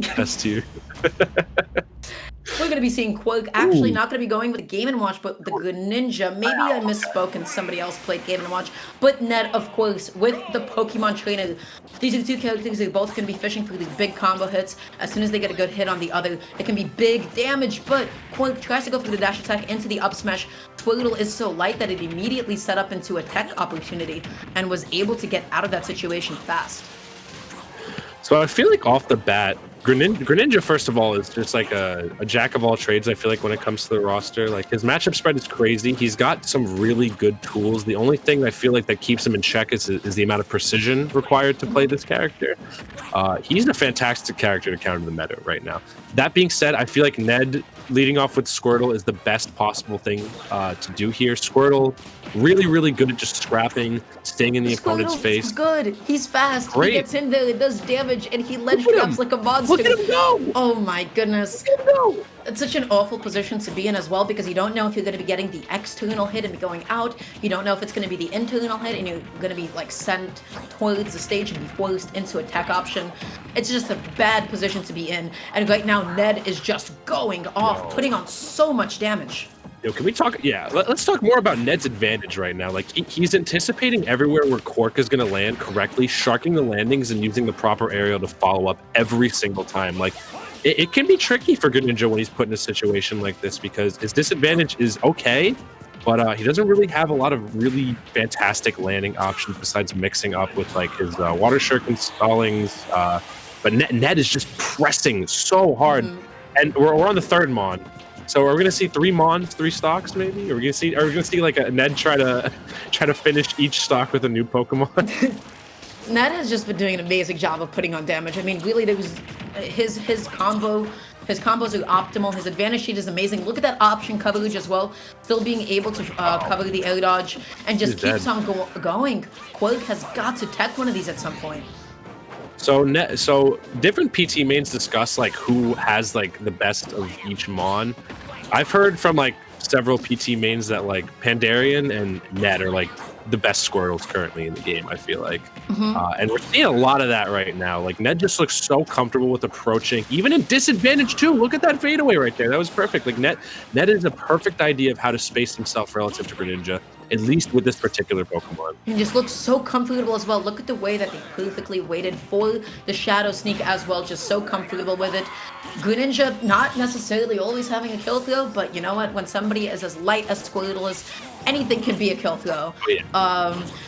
S tier. We're going to be seeing Quark actually not going to be going with the Game & Watch, but the Greninja. Maybe I misspoke and somebody else played Game & Watch. But Ned, of course, with the Pokemon Trainer, these are two characters that are both going to be fishing for these big combo hits. As soon as they get a good hit on the other, it can be big damage. But Quark tries to go for the dash attack into the up smash. Squirtle is so light that it immediately set up into a tech opportunity and was able to get out of that situation fast. So I feel like off the bat, Greninja, first of all, is just like a jack of all trades. I feel like when it comes to the roster, like his matchup spread is crazy. He's got some really good tools. The only thing I feel like that keeps him in check is the amount of precision required to play this character. He's a fantastic character to counter the meta right now. That being said, I feel like Ned leading off with Squirtle is the best possible thing to do here. Squirtle, really good at just scrapping, staying in the opponent's face. Good. He's fast. Great. He gets in there, it does damage, and he ledge traps like a monster. Look at him go! Oh my goodness. Look at him go! It's such an awful position to be in as well, because you don't know if you're going to be getting the external hit and be going out. You don't know if it's going to be the internal hit and you're going to be like sent towards the stage and be forced into a tech option. It's just a bad position to be in. And right now, Ned is just going off, putting on so much damage. Yo, can we talk? Yeah, let's talk more about Ned's advantage right now. Like he's anticipating everywhere where Quark is going to land correctly, sharking the landings and using the proper aerial to follow up every single time. Like it can be tricky for Greninja when he's put in a situation like this because his disadvantage is okay, but he doesn't really have a lot of really fantastic landing options besides mixing up with like his water shuriken stallings. But Ned is just pressing so hard, and we're on the third Mon. So are we gonna see 3 Mons, 3 stocks maybe? Are we gonna see like a Ned try to finish each stock with a new Pokemon? Ned has just been doing an amazing job of putting on damage. I mean, really, there was his combos are optimal. His advantage sheet is amazing. Look at that option coverage as well. Still being able to cover the air dodge and just keeps on going. Quark has got to tech one of these at some point. So different PT mains discuss like who has like the best of each Mon. I've heard from like several PT mains that like Pandarian and Ned are like the best Squirtles currently in the game, I feel like. And we're seeing a lot of that right now. Like Ned just looks so comfortable with approaching, even in disadvantage too. Look at that fadeaway right there. That was perfect. Like Ned is a perfect idea of how to space himself relative to Greninja, at least with this particular Pokemon. He just looks so comfortable as well. Look at the way that they perfectly waited for the Shadow Sneak as well. Just so comfortable with it. Greninja not necessarily always having a kill throw, but you know what? When somebody is as light as Squirtle is, anything can be a kill throw.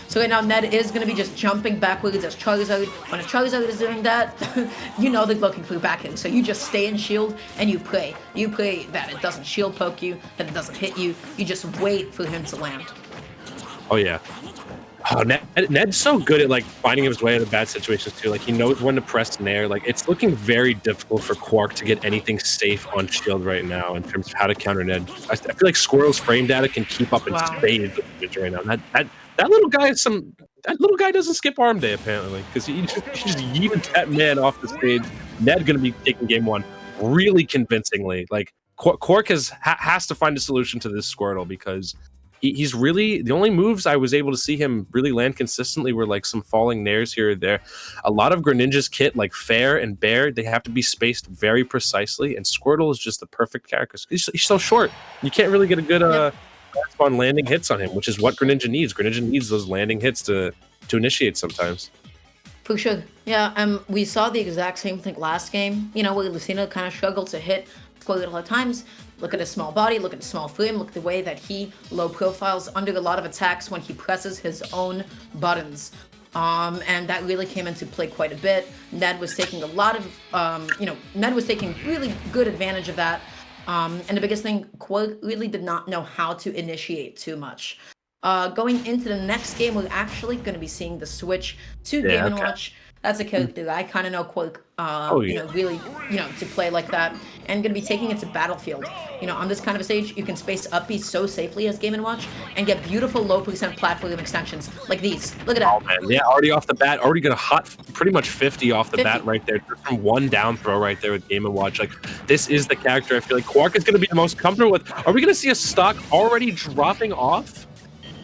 So right now Ned is going to be just jumping backwards as Charizard. When a Charizard is doing that, you know they're looking for back end. So you just stay in shield and you pray. You pray that it doesn't shield poke you, that it doesn't hit you. You just wait for him to land. Oh yeah. Oh, Ned's so good at like finding his way out of bad situations too. Like he knows when to press Nair. Like it's looking very difficult for Quark to get anything safe on shield right now in terms of how to counter Ned. I feel like Squirrel's frame data can keep up in spades right now. That little guy doesn't skip arm day apparently because he just yeeted that man off the stage. Ned gonna be taking game 1 really convincingly. Like Quark has to find a solution to this Squirtle because he's really, the only moves I was able to see him really land consistently were like some falling nairs here or there. A lot of Greninja's kit, like Fair and Bear, they have to be spaced very precisely, and Squirtle is just the perfect character. He's so short. You can't really get a good grasp on landing hits on him, which is what Greninja needs. Greninja needs those landing hits to initiate sometimes. For sure. Yeah, we saw the exact same thing last game. You know, where Lucina kind of struggled to hit Squirtle at times. Look at his small body, look at his small frame, look at the way that he low profiles under a lot of attacks when he presses his own buttons. And that really came into play quite a bit. Ned was taking a lot of, Ned was taking really good advantage of that. And the biggest thing, Quark really did not know how to initiate too much. Going into the next game, we're actually going to be seeing the switch to Game & Watch. That's a character that I kind of know Quark, really, to play like that. And going to be taking it to Battlefield. You know, on this kind of a stage, you can space up B so safely as Game & Watch and get beautiful low percent platform extensions like these. Look at that. Oh, man. Yeah, already off the bat, already got a hot, pretty much 50 off the bat right there. Just from one down throw right there with Game & Watch. Like, this is the character I feel like Quark is going to be the most comfortable with. Are we going to see a stock already dropping off?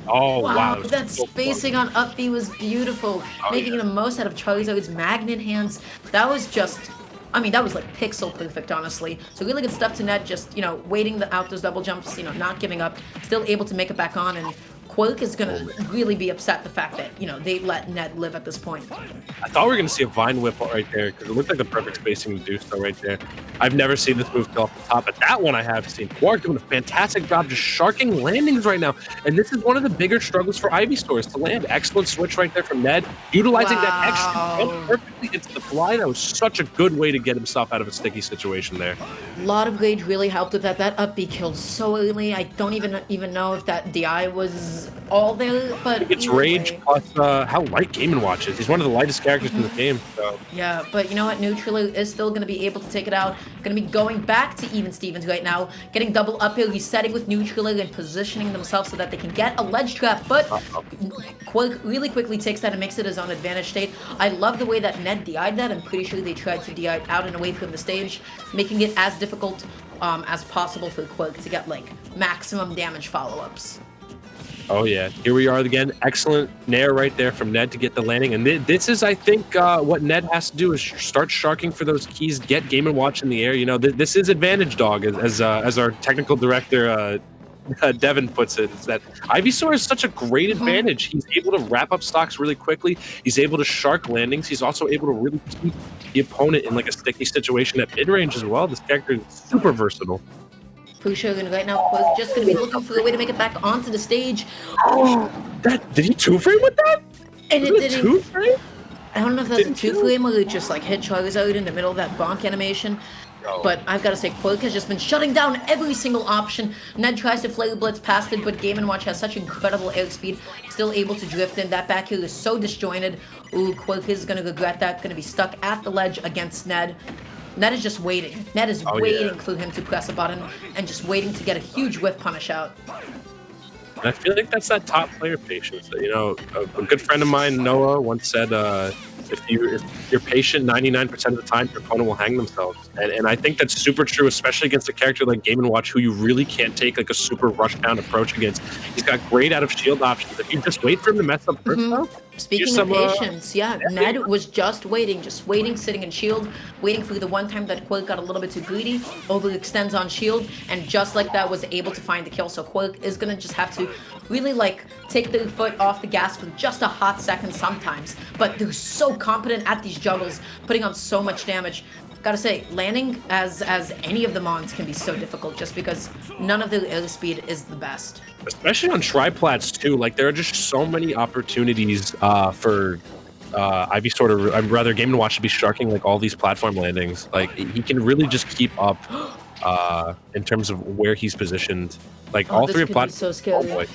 Oh, wow. That spacing on up B was beautiful. Making the most out of Charizard's magnet hands. That was just I mean, that was like pixel perfect, honestly. So really good stuff to Ned, just, waiting out those double jumps, not giving up, still able to make it back on, and Quark is Oh, gonna man. really be upset the fact that, they let Ned live at this point. I thought we were gonna see a Vine Whip right there because it looked like the perfect spacing to do so right there. I've never seen this move till off the top, but that one I have seen. Quark doing a fantastic job just sharking landings right now, and this is one of the bigger struggles for Ivysaur is to land. Excellent switch right there from Ned, utilizing that extra jump Wow. perfectly into the fly. That was such a good way to get himself out of a sticky situation there. A lot of rage really helped with that. That up B killed so early. I don't even know if that DI was all there, I but think it's either Rage way. plus how light Game & Watch is. He's one of the lightest characters in the game, so Yeah, but you know what? Neutral is still going to be able to take it out. Going to be going back to even Stevens right now. Getting double uphill, resetting with Neutral and positioning themselves so that they can get a ledge trap. But Quark really quickly takes that and makes it his own advantage state. I love the way that Ned DI'd that. I'm pretty sure they tried to DI out and away from the stage, making it as difficult as possible for Quark to get like maximum damage follow-ups. oh yeah, here we are again. Excellent nair right there from Ned to get the landing, and this is, I think, what Ned has to do is start sharking for those keys, get Game & Watch in the air. This is advantage dog, as our technical director Devin puts it. Is that Ivysaur is such a great advantage. He's able to wrap up stocks really quickly. He's able to shark landings. He's also able to really keep the opponent in like a sticky situation at mid range as well. This character is super versatile. Fushogun right now, Quark just going to be looking for a way to make it back onto the stage. Oh, that did he two frame with that? And Was it a didn't. two frame? I don't know if that's a Didn't two you? frame or it just like hit Charizard in the middle of that bonk animation. No. But I've got to say, Quark has just been shutting down every single option. Ned tries to Flare Blitz past it, but Game & Watch has such incredible air speed, still able to drift in. That back heel is so disjointed. Ooh, Quark is going to regret that. Going to be stuck at the ledge against Ned. Ned is just waiting. Ned is waiting for him to press a button and just waiting to get a huge whiff punish out. And I feel like that's that top player patience. A good friend of mine, Noah, once said, if you're patient 99% of the time, your opponent will hang themselves. And I think that's super true, especially against a character like Game & Watch, who you really can't take like a super rush down approach against. He's got great out of shield options. If you just wait for him to mess up first, though, Speaking of patience, Ned was just waiting, sitting in shield, waiting for the one time that Quark got a little bit too greedy, overextends on shield, and just like that was able to find the kill. So Quark is gonna just have to really like take their foot off the gas for just a hot second sometimes. But they're so competent at these juggles, putting on so much damage. Gotta say, landing as any of the mons can be so difficult just because none of their air speed is the best. especially on triplats too. Like there are just so many opportunities for Ivysaur to, rather Game & Watch to be sharking like all these platform landings. Like he can really just keep up in terms of where he's positioned. Like all This three of could be platforms. so scary. Oh boy.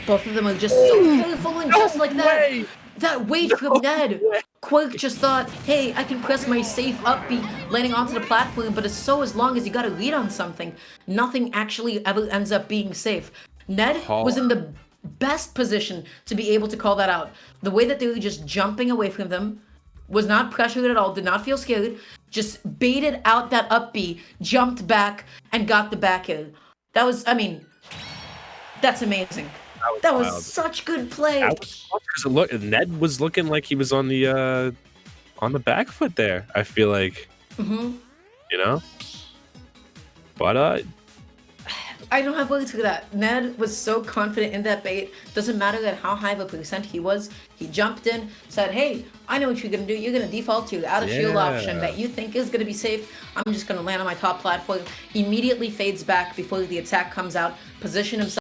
Both of them are just so careful and just like that. way. That wait from Ned. Quark just thought, hey, I can press my safe up B landing onto the platform, but it's so as long as you got a lead on something, nothing actually ever ends up being safe. Ned was in the best position to be able to call that out. The way that they were just jumping away from them, was not pressured at all, did not feel scared, just baited out that up B, jumped back, and got the back air. That was, I mean, that's amazing. That was wild. such good play. Because Ned was looking like he was on the back foot there. I feel like, you know, but I don't have words for that. Ned was so confident in that bait. Doesn't matter at how high of a percent he was. He jumped in, said, hey, I know what you're going to do. You're going to default to out of shield option that you think is going to be safe. I'm just going to land on my top platform. Immediately fades back before the attack comes out. Position himself.